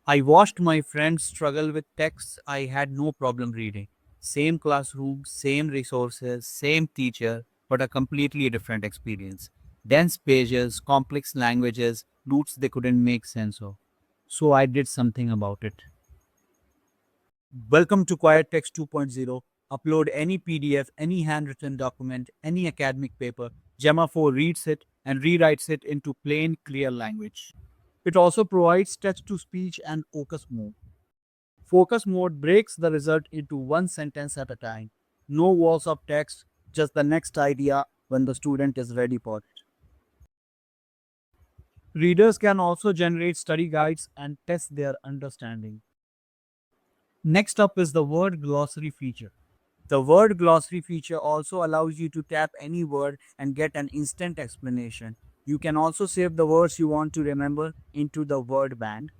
I watched my friends struggle with texts I had no problem reading. Same classroom, same resources, same teacher, but a completely different experience. Dense pages, complex languages, roots they couldn't make sense of. So I did something about it. Welcome to Quiet Text 2.0. Upload any PDF, any handwritten document, any academic paper. Gemma 4 reads it and rewrites it into plain, clear language. It also provides text to speech and focus mode. Focus mode breaks the result into one sentence at a time. No walls of text, just the next idea when the student is ready for it. Readers can also generate study guides and test their understanding. Next up is the word glossary feature. The word glossary feature also allows you to tap any word and get an instant explanation. You can also save the words you want to remember into the word bank.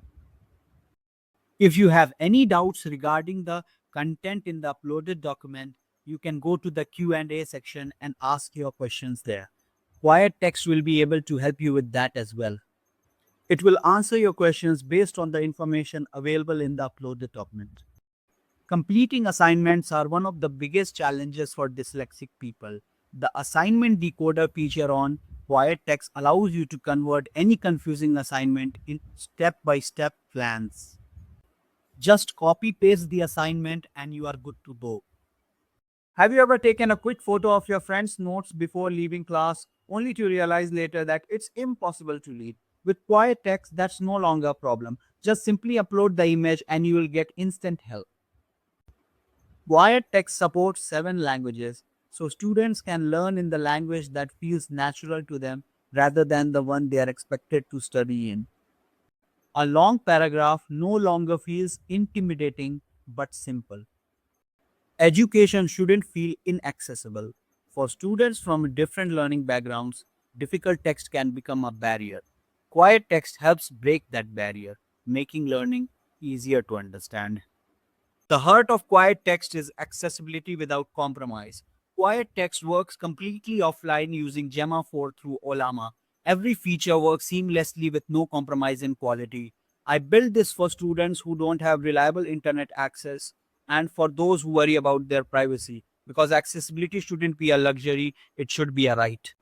If you have any doubts regarding the content in the uploaded document, you can go to the Q&A section and ask your questions there. Quiet Text will be able to help you with that as well. It will answer your questions based on the information available in the uploaded document. Completing assignments are one of the biggest challenges for dyslexic people. The assignment decoder feature on Quiet Text allows you to convert any confusing assignment in step-by-step plans. Just copy paste the assignment and you are good to go. Have you ever taken a quick photo of your friend's notes before leaving class only to realize later that it's impossible to read? With Quiet Text, that's no longer a problem. Just simply upload the image and you will get instant help. Quiet Text supports 7 languages, so students can learn in the language that feels natural to them rather than the one they are expected to study in. A long paragraph no longer feels intimidating but simple. Education shouldn't feel inaccessible. For students from different learning backgrounds, difficult text can become a barrier. Quiet text helps break that barrier, making learning easier to understand. The heart of quiet text is accessibility without compromise. Quiet text works completely offline using Gemma 4 through Olama. Every feature works seamlessly with no compromise in quality. I built this for students who don't have reliable internet access and for those who worry about their privacy because accessibility shouldn't be a luxury, it should be a right.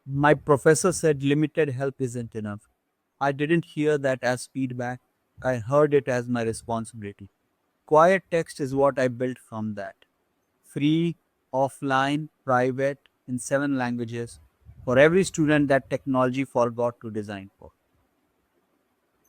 My professor said limited help isn't enough. I didn't hear that as feedback, I heard it as my responsibility. Quiet text is what I built from that. Free, offline, private, in 7 languages for every student that technology forgot to design for.